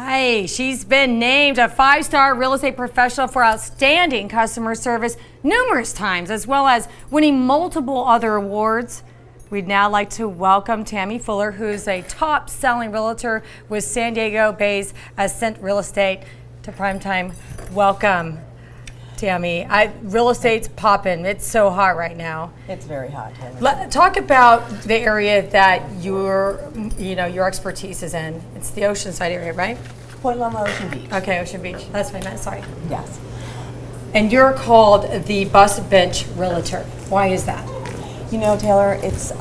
right, she's been named a 5-star real estate professional for outstanding customer service numerous times, as well as winning multiple other awards. We'd now like to welcome Tami Fuller, who's a top-selling realtor with San Diego Bay's Ascent Real Estate, to Primetime. Welcome, Tami. Real estate's popping. It's so hot right now. It's very hot. Talk about the area that your expertise is in. It's the Oceanside area, right? Point Loma, Ocean Beach. Okay, Ocean Beach. That's what I meant. Sorry. Yes. And you're called the Bus Bench Realtor. Why is that? You know, Taylor, it's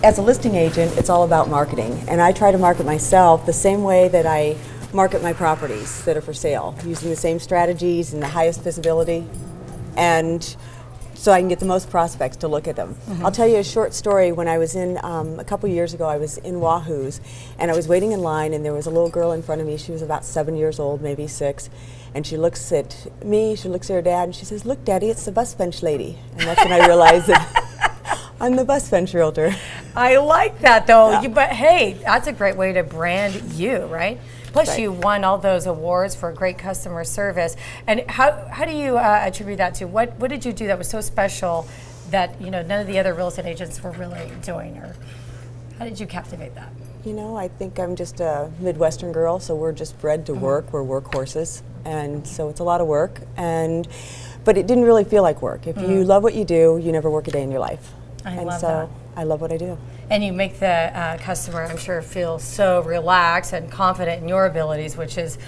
as a listing agent, it's all about marketing, and I try to market myself the same way that I market my properties that are for sale, using the same strategies and the highest visibility, and so I can get the most prospects to look at them. I'll tell you a short story. When I was in, a couple years ago, I was in Wahoo's, and I was waiting in line, and there was a little girl in front of me. She was about 7 years old, maybe 6, and she looks at me, she looks at her dad, and she says, "Look, Daddy, it's the bus bench lady." And that's when I realized that I'm the bus bench realtor. I like that, though. Yeah. But hey, that's a great way to brand you, right? Plus, Right. you won all those awards for great customer service. And how do you attribute that to? What did you do that was so special that none of the other real estate agents were really doing? Or how did you captivate that? You know, I think I'm just a Midwestern girl, so we're just bred to work. We're workhorses, and so it's a lot of work. But it didn't really feel like work. If you love what you do, you never work a day in your life. I love that. I love what I do. And you make the customer, I'm sure, feel so relaxed and confident in your abilities, which is,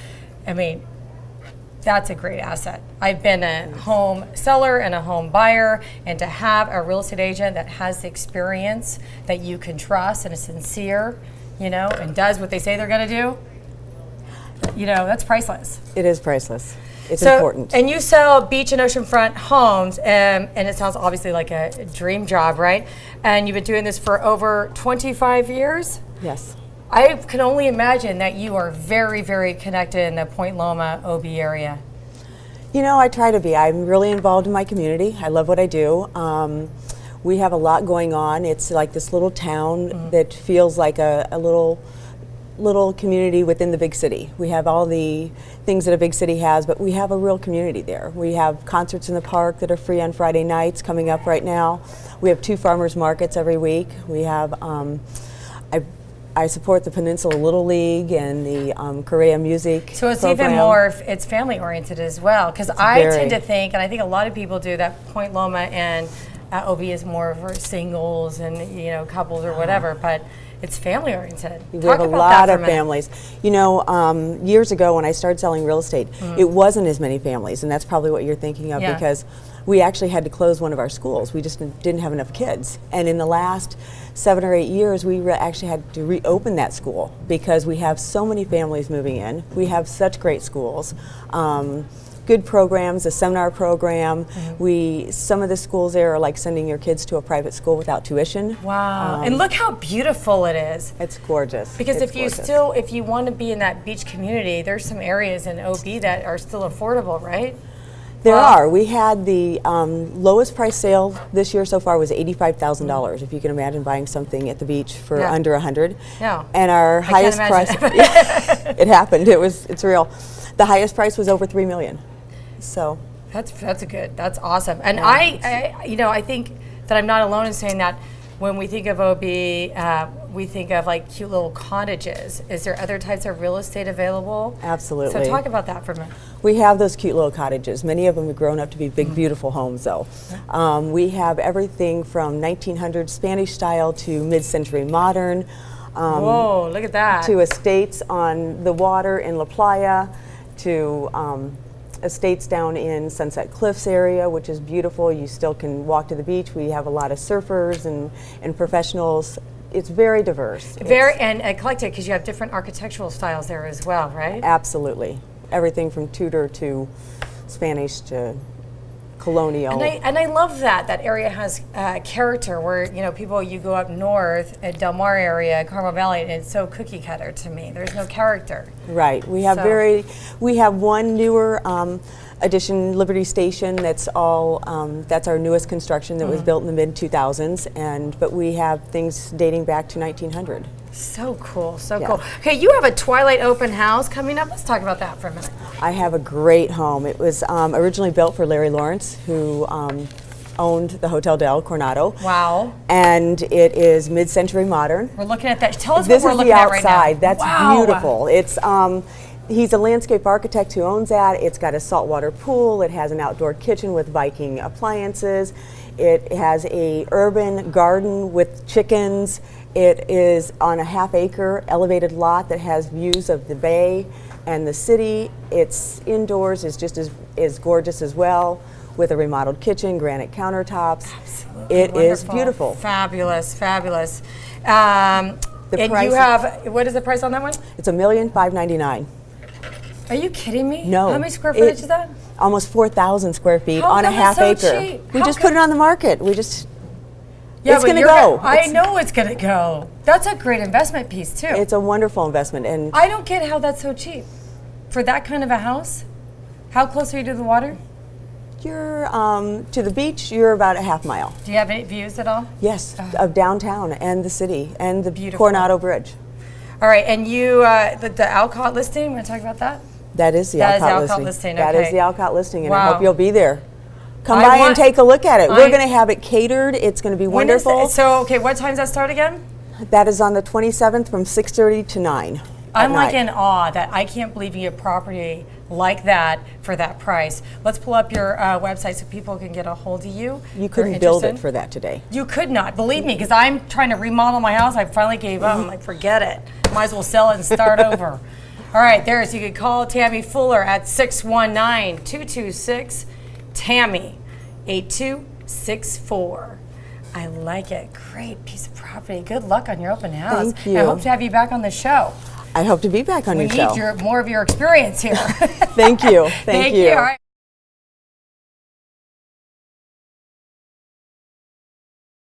that's a great asset. I've been a home seller and a home buyer, and to have a real estate agent that has the experience that you can trust and is sincere, and does what they say they're going to do, that's priceless. It is priceless. It's important. And you sell beach and oceanfront homes, and it sounds obviously like a dream job, right? And you've been doing this for over 25 years? Yes. I can only imagine that you are very, very connected in the Point Loma OB area. You know, I try to be. I'm really involved in my community. I love what I do. We have a lot going on. It's like this little town that feels like a little community within the big city. We have all the things that a big city has, but we have a real community there. We have concerts in the park that are free on Friday nights coming up right now. We have 2 farmers markets every week. We have, I support the Peninsula Little League and the Korea Music So it's program. even more, it's family oriented as well, because I tend to think, and I think a lot of people do, that Point Loma and OB is more for singles and couples or whatever, but it's family oriented. We have a lot of families. Years ago when I started selling real estate, it wasn't as many families, and that's probably what you're thinking of, because we actually had to close one of our schools. We just didn't have enough kids. And in the last 7 or 8 years, we actually had to reopen that school because we have so many families moving in. We have such great schools. Good programs, a seminar program. Some of the schools there are like sending your kids to a private school without tuition. Wow, and look how beautiful it is. It's gorgeous. Because if you want to be in that beach community, there's some areas in OB that are still affordable, right? There are. We had the lowest price sale this year so far was $85,000. If you can imagine buying something at the beach for under $100. Yeah. And our highest price, it happened. It's real. The highest price was over $3 million. So that's awesome. And I think that I'm not alone in saying that when we think of OB, we think of like cute little cottages. Is there other types of real estate available? Absolutely. So talk about that for a minute. We have those cute little cottages. Many of them have grown up to be big, beautiful homes, though. We have everything from 1900 Spanish style to mid-century modern. Whoa, look at that. To estates on the water in La Playa, to estates down in Sunset Cliffs area, which is beautiful. You still can walk to the beach. We have a lot of surfers and professionals. It's very diverse. And eclectic, because you have different architectural styles there as well, right? Absolutely. Everything from Tudor to Spanish to colonial. And I love that area has character where, you go up north at Del Mar area, Carmel Valley, and it's so cookie cutter to me. There's no character. Right. We have one newer addition Liberty Station. That's all. That's our newest construction that was built in the mid 2000s, but we have things dating back to 1900. So cool, so Yeah. cool. Okay, you have a Twilight open house coming up. Let's talk about that for a minute. I have a great home. It was originally built for Larry Lawrence, who owned the Hotel del Coronado. Wow. And it is mid-century modern. We're looking at that. Tell us This what we're is looking the at right now. outside. That's Wow. beautiful. It's he's a landscape architect who owns that. It's got a saltwater pool. It has an outdoor kitchen with Viking appliances. It has a urban garden with chickens. It is on a half-acre elevated lot that has views of the bay and the city. It's indoors is just as gorgeous as well, with a remodeled kitchen, granite countertops. Absolutely It is wonderful. beautiful. Fabulous, fabulous. The And price you is- have, what is the price on that one? It's $1,599,000. Are you kidding me? No. How many square footage is that? Almost 4,000 square feet How on a come it's half so acre. cheap? We How just come- put it on the market. It's but going to you're go. I know it's going to go. That's a great investment piece too. It's a wonderful investment, and I don't get how that's so cheap. For that kind of a house? How close are you to the water? you're to the beach. You're about a half mile. Do you have any views at all? Yes, of downtown and the city and the Beautiful. Coronado Bridge. All right, and you, the Alcott listing, want to talk about that? That is the That is the Alcott Alcott listing. listing, That okay. is the Alcott listing, and I Wow. hope you'll be there. Come I by want- and take a look at it. I- We're going to have it catered. It's going to be When is wonderful. it? So, okay, what time does that start again? That is on the 27th from 6:30 to 9. I'm at like night. in awe that I can't believe you get property like that for that price. Let's pull up your website so people can get a hold of you. You if couldn't they're build it interested. for that today. You could not, believe me, because I'm trying to remodel my house. I finally gave up. I'm like, forget it. Might as well sell it and start over. All right, there's, you could call Tami Fuller at 619-226-TAMI, 8264. I like it. Great piece of property. Good luck on your open house. Thank you. I hope to have you back on the show. I hope to be back on We your show. need more of your experience here. Thank you. Thank you. All right.